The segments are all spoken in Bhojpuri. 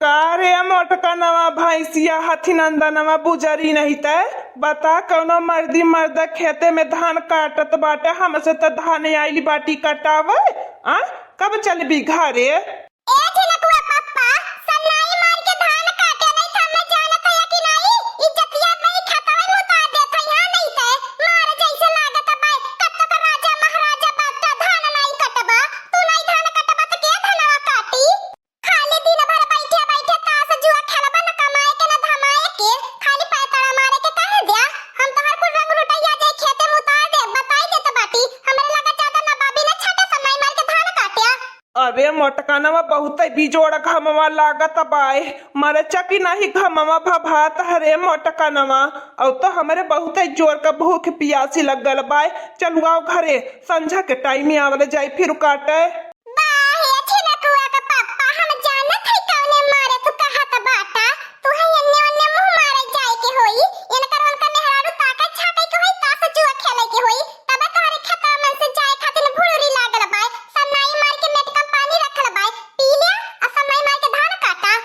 कारे मोटका नवा भैंसिया हाथी नंदा नवा बुजरी नहीं तय बता कौनो मर्दी मर्द खेते में धान काटत बाटे हमसे तो धान आइली बाटी कटावे आ कब चलबी घरे। ए झिनकुआ पप्पा सन्नाई मार के धान काटे नहीं समय जानत है कि नहीं इज्जतिया नहीं खतवे मुता देत है नहीं ते मार जैसे लागत बा कब तक राजा महाराजा बात धान नहीं कटबा तू नहीं धान कटबा तो के धनवा काटी खाली दिन भर बैठे बैठे तास जुआ खेलबा न कमाए के न धमाए के खाली पैतड़ा मारे के कह दिया हम तो हर कुछ रंग रुटैया जाए खेते मुता दे बताई दे तो बाटी हमरे लगा ज्यादा नवाबी न छटा सन्नाई मार के धान काटिया। अरे मोटकानवा बहुत बिजोड़ घमवा लागत बाय मरे चकी नहीं घमवा भभात हरे मोटकानवा और तो हमारे बहुत जोर का भूख पियासी लगल बाय चलू आओ घरे संझा के टाइम आवले जाई फिर काटे। बाहे छिनकुआ का पप्पा हम जानत है कौने मारे तू कहत बाटा तू है अन्ने अन्ने मुंह मारे जाए के होई इनकर उनका मेहरारू ताका छाटे के होई तास जुआ खेले के होई तब तोहरे खेता मन से जाए खातिर भुड़ुरी लागल बाय सन्नाई मार के मेटकम पानी रखल बाय पी ले आ सन्नाई मार के धान काटा।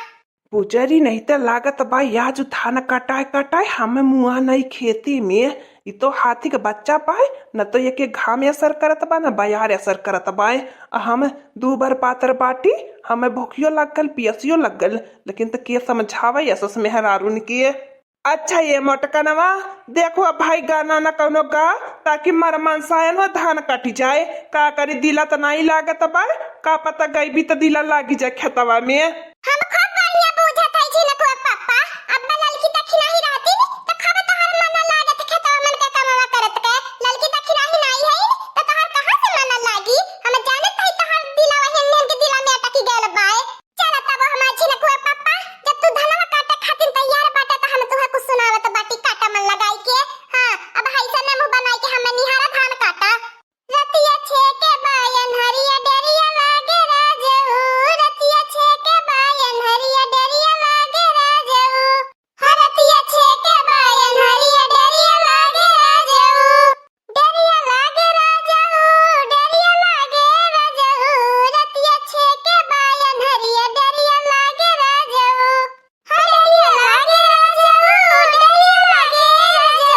पुजरी नहीं तो लागत बाई आज धान कटाए कटाए हमें मुआ नहीं खेती में इ तो हाथी के बच्चा पाए न तो ये घाम असर करत बा न बयार असर करत बाए हम दू बार पातर बाटी हमें भूखियो लगल पियसियो लगल लेकिन तो के समझावे यसस मेहरारून के। अच्छा ये मोटकनवा देखो अब भाई गाना न कौनो गा ताकि मर मनसायन हो धान कटी जाए का करी दिला तो नहीं लागत बा का पता गई भी तो दिला लागी जाए खेतवा में। हम खूब बढ़िया बूझत है झिनकुआ पप्पा अब ललकी दक्षिणा ही रहती तो खब तोहर मन लागत खेतवा मन का कमावा करत के ललकी दक्षिणा ही नहीं है तो तोहर कहां से मन लागी हम जानत है तोहर दिलवा हेन्ने के दिला में अटकी गेल बाय। चल तब हम झिनकुआ पप्पा जब तू धनवा काटे खातिर तैयार बाटे तो हम तुहे कुछ सुनावत बाटी काटा मन लगाई के हां अब हैसा ने मुंह बनाई के हम निहारा धान काटा रतिया छे के बायन हरिया डेरिया लागे राजऊ रतिया छे के बायन हरिया डेरिया लागे राजऊ हरतिया छे के बायन हरिया डेरिया लागे राजऊ डेरिया लागे राजऊ डेरिया लागे राजऊ रतिया छे के बायन हरिया डेरिया लागे राजऊ हरिया लागे राजऊ डेरिया लागे राजऊ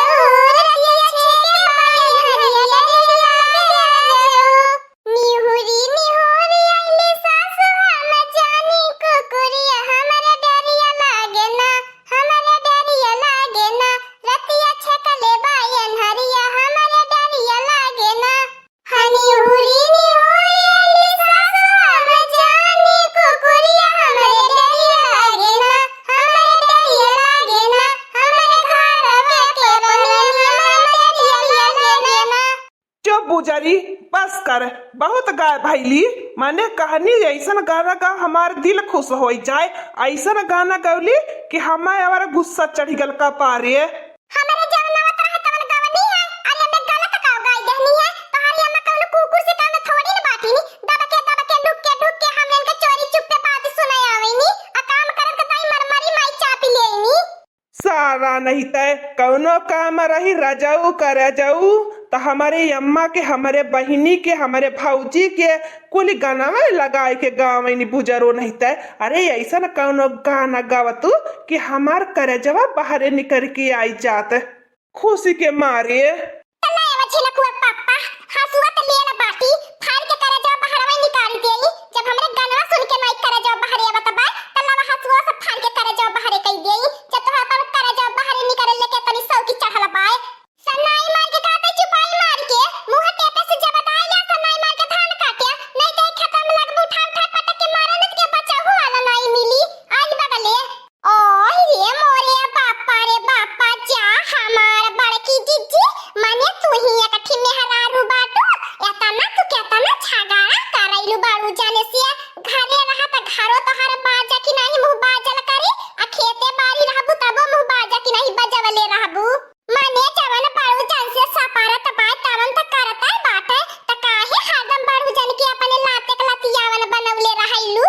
रतिया छे के बायन हरिया डेरिया लागे राजऊ निहुरी निहुरी आइली सासु हम जानी कुकुरिया हमरे डेरिया लागे ना हमरे डेरिया लागे ना रतिया छकले बायन हरिया हमरे डेरिया लागे ना हनी हुरी निहुरी आइली सासु हम जानी कुकुरिया हमरे डेरिया लागे ना हमरे डेरिया लागे ना हमरे घर के बनिया हमरे डेरिया लागे ना। जो बुजरी बस कर बहुत गाय भैली माने कहानी ऐसा गाना गा हमार दिल खुश हो जाए ऐसा गाना गौली कि हमारे हमारा गुस्सा चढ़ गल का पारे। हमरे जब नवत रहे तवन गवनी है अरे हमें गलत काव गाय देहनी है तोहरी हमें कौन कुकुर से काम थोड़ी न बाटी नी दब के ढुक के हम इनके चोरी चुपे बात सुनाई आवेनी आ काम करत के ताई मरमरी माई चापी लेनी सारा नहीं तय कौनो काम रही रजाऊ कर जाऊ तो हमारे अम्मा के हमारे बहिनी के हमारे भौजी के कुल गाना में लगाए के गाँव में बुजरो नहीं तय अरे ऐसा न कौनो गाना गावतू कि हमार करे जवा बाहर निकल के आई जात खुशी के मारे। तला एवा झिनकुआ पप्पा हसुआ त लेला बाटी फाड़ के करे जा बाहरवा निकाल देई जब हमरे गाना सुन के माई करे जा बाहर आवा तबा तला हसुआ से फाड़ के करे जा बाहर कई देई जब तो अपन करे जा बाहर निकल लेके तनी सौकी चढ़ल बाय सन्नाई मार के काटे चुपाई मार के मुंह टेपे से जब बताइया सन्नाई मार के धान काटे नहीं तो खत्म लग उठा उठा पटक के मारन के बचा हुआ नहीं मिली आज बगले ओए ये मोरे बापा रे बापा जा हमार बड़की जिज्जी माने तू ही एकठी मेहरारू बाटू एतना तू केतना छगाड़ा करैलु बाड़ू जाने से घरे रहा त घरो तोहर बाजा की नहीं मुंह बाजल करे आ खेते बारी रहबू तबो मुंह बाजा की नहीं बजवले रहबू माने जवन बाड़ू जान से सपारत बा तवन त करता बाटे त काहे हरदम बाड़ू जान के अपने लाते कलतियावन बनवले रहैलु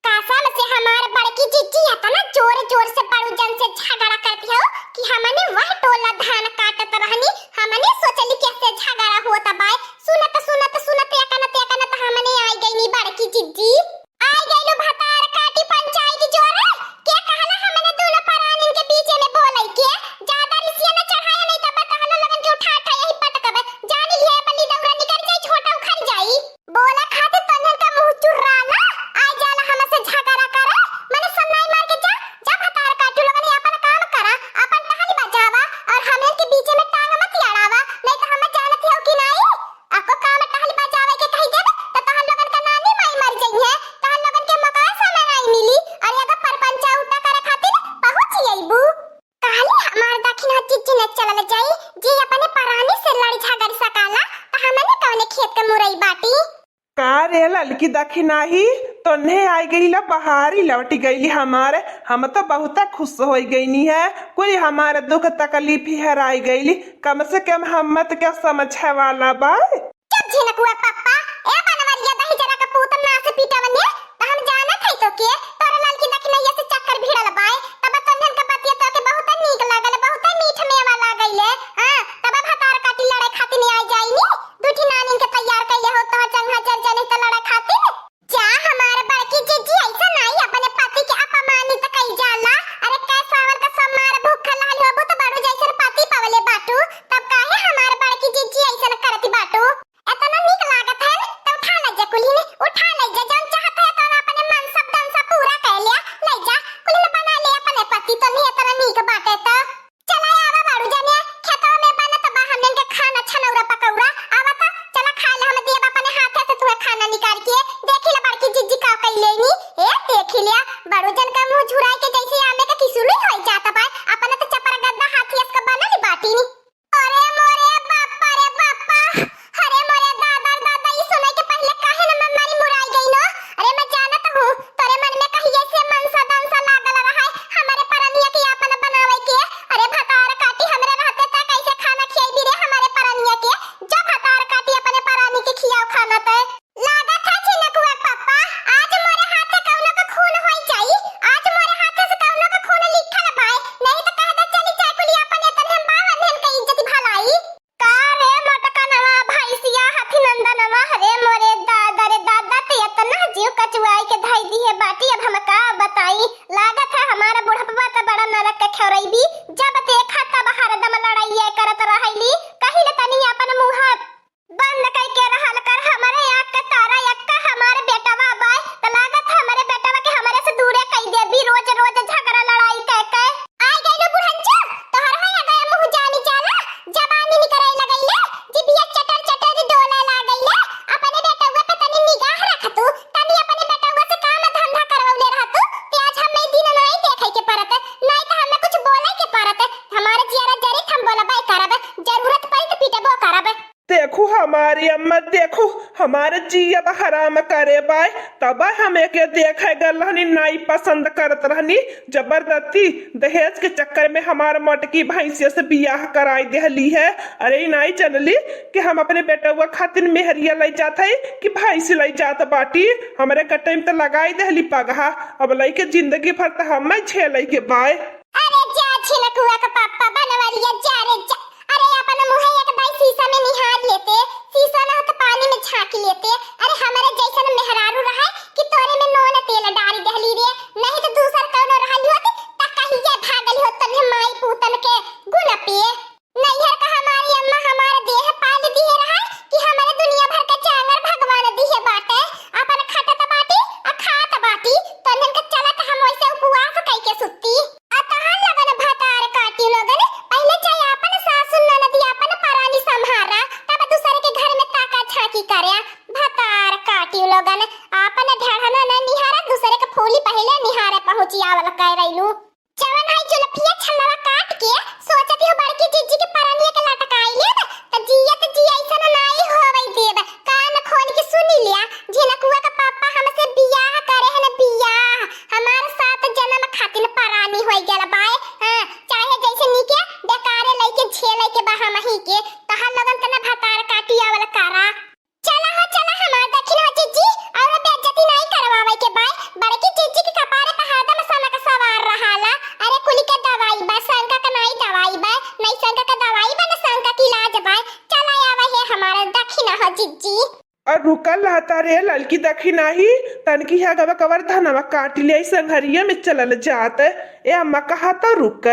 कासम से हमार बड़की जिज्जी एतना जोर जोर से बाड़ू जान से झगड़ा करती हो कि हमने वह टोला धान काटत रहनी हमने सोचली कैसे झगड़ा होता बाय सुनत सुनत सुनत एकन हमने आई गईनी बड़की जिज्जी आई गईलु भतार काटी पंचायत जोर लड़की देखी नाही तो ने आई गई ला बहारी लौटी गई हमारे। हम तो बहुत खुश हो गई है, कोई हमारे दुख तकलीफ ही हराई गई। कम से कम हम मत क्या समझे वाला बा। चुप झिनकुआ पप्पा, ए बनवरिया दही जरा का पूत ना से पीटावने त हम जाना थई तो के तोरे लड़की देखनैया से चक्कर भिड़ल बाय। तब तन्हन का बतिया तो के बहुत नीक लागल, बहुत मीठ मेवा लागइले। हां तब भतार काटी लड़े खातिर नहीं आई जाईनी, दूठी नानी के तैयार कइले हो तो जंगा जर जनी त लड़े खातिर। जा हमारे बड़की जीजी ऐसा नहीं अपने पति के अपमानित कई जाला। अरे कैसा सावन का समार भूखा लाल होबो तो बड़ो जैसन पति पावले बाटू, तब काहे हमारे बड़की जीजी ऐसा करती बाटू। इतना नीक लागत है तो उठा ले जा कुली ने, उठा ले जा जौन चाहत है तो अपने मन सब दन सब पूरा कर लिया। ले जा कुली ने बना ले अपने पति तो नहीं इतना नीक बाटे तो चला आवा बाड़ू जाने खेतवा में बना तो बा हमन के खाना छनौरा पकौड़ा आवा तो चला खा ले। हम देब अपने हाथ से तुम्हें खाना निकाल के देखी ले बड़की जीजी का कइलेनी। ए देखी लिया बाड़ू जन का मुंह झुराई के जैसे आमे के किसुली होई जाता बा। अपने तो चपर गद्दा हाथी इसका बनल बाटी नी। अरे मोरे बापा रे बापा, अरे मोरे दादा दादा ये सुने के पहले काहे न मम्मारी मुराई गई नो। अरे मैं जानत हूं तोरे मन में कहीं ऐसे मनसा दंसा लागल रहा है हमारे परनिया के अपन बनावे के। अरे भतार काटी हमरे रहते त कैसे खाना खियाई भी रे हमारे परनिया के। जब भतार काटी अपने परानी के खियाओ खाना ते लागत है छिनकुआ पप्पा आज मोरे हाथे कौनो का खून होई जाई। आज मोरे हाथे से कौनो का खून लिखल बाय, नहीं तो कह दे चली जाय कुली अपने तने हम बावन के इज्जत भलाई। का रे मटका नवा भैंसिया हाथी नंदनवा, अरे मोरे दादा रे दादा ते इतना जीव कचवाई के धाई दी है बाटी। अब हम का बताई, लागत है हमारा बुढ़पा त बड़ा नरक के खौरई भी। जब ते खाता बाहर दम लड़ाई करत रहली कहीं ले तनी अपन मुंह बंद कई के रहल कर। हमारे आँख के तारा यक्का हमारे बेटावा बाय त लागत है हमारे बेटावा के हमारे से दूरे कई देबी। रोज रोज झगड़ा लड़ाई कह के आई गइलो बुढ़ंचो तोहर है गया मुंह जानी जाला जबानी निकरे लगइले जिबिया चटर चटर डोले लागइले। अपने बेटावा पे तनी निगाह रख तू, तनी अपने बेटावा से काम धंधा करवले रह तू। ते आज हमें दिन नहीं देखे के परत, नहीं तो हमें कुछ बोले के परत। हमारे जियारा जरी हम बोलबाई करब, जरूरत पड़ी तो पीटबो करब। देखो हमारी अम्मा, देखो हमारे जिया हराम करे बाय। तब हमें के देखे गल रहनी नाई पसंद करत रहनी, जबरदस्ती दहेज के चक्कर में हमारे मटकी भैंसिया से बियाह कराई देहली है। अरे नाई जनली कि हम अपने बेटा खातिर मेहरिया ले जात है कि भैंसी ले जात बाटी। हमारे कटाई में तो लगाई देहली पगहा, अब लई के जिंदगी भर तो हम झेले के बाय। अरे जा छिनकुआ का पापा बनवरिया जा रे जा। अरे अपन मुंह एक दाई शीशा में निहार लेते, शीशा ना तो पानी में झांक लेते। अरे हमारे जैसन मेहरारू रहा कि तोरे में नोन तेल डाल देहली रे, नहीं तो दूसर कौनो रहली होत त कहिया भागली होत तने माई पूतन के गुण पिए। नैहर का हमारी अम्मा हमारे देह पाल दी है रहा कि हमारे दुनिया भर के चांगर भगवान दी है बाटे। अपन खात बाटी आ खात बाटी तने के चलत हम वैसे उपवास कई के सुत्ती। अतहान लगन भतार काटी लगन पहले चाहे अपन सासु ननदी अपन परानी संभारा, तब दूसरे के घर में ताका झांकी करे। भतार काटी लगन अपन ढढ़ना न निहारा, दूसरे के फूली पहले निहारे पहुंचिया वाला कह रहीलू। जवन है जुलफिया छलवा काट के सोचती हो बड़की जीजी के परानिया के लटकाई ले त जियत जी ऐसन नाई होवई देब। कान खोल के सुनी लिया झिनकुआ का पापा हमसे बियाह करे है न बियाह, हमारे साथ जन्म खातिर परानी होई गेल बाय। हां चाहे जैसे नीके बेकारे लइके झेले के बहा मही के तहा लगन तना भतार काटिया वाला कारा। चला हो चला हमार दखिन हो जीजी और बेइज्जती नहीं करवावे के बाय। बड़की जीजी के कपारे पे हरदम सना का सवार रहाला। अरे कुली के दवाई बा संका का नहीं दवाई बा, नहीं संका का दवाई बा न संका की इलाज बा। चला आवा है हमारा दखिन हो जीजी। और रुकल रहता रे लड़की देखी नाही तनकी है गवा कवर धनवा काट ले संघरिया में चलल जात। ए अम्मा कहा तो रुक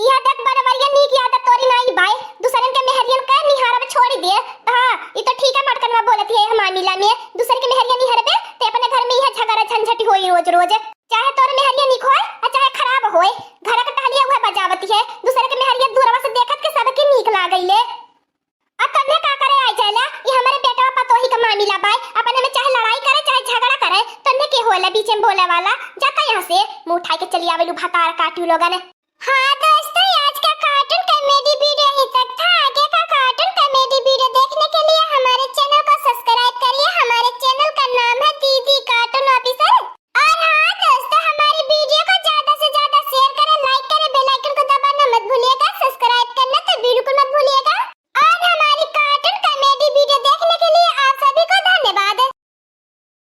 यह देख बनवरिया नीक याद तोरी नहीं भाई, दूसरे के मेहरियन का निहारा में छोड़ दे। हां ई तो ठीक है मटकनवा बोलती है हमानीला में दूसरे के मेहरियन निहार पे ते अपने घर में यह झगड़ा झंझटी होई रोज रोज। चाहे तोर मेहरियन निक होय और चाहे खराब होय, घर का टहलिया हुआ बजावती है। दूसरे के मेहरियन दूरवा से देखत के सबके नीक लागइले। आ तन्ने का करे आई जाला ये हमारे बेटा पतोही का मानीला बाय। अपने में चाहे लड़ाई करे चाहे झगड़ा करे तन्ने के होला बीच में बोले वाला। जाता यहां से मुंह उठा के चली आवेलू भतार काटियो लोगन। हां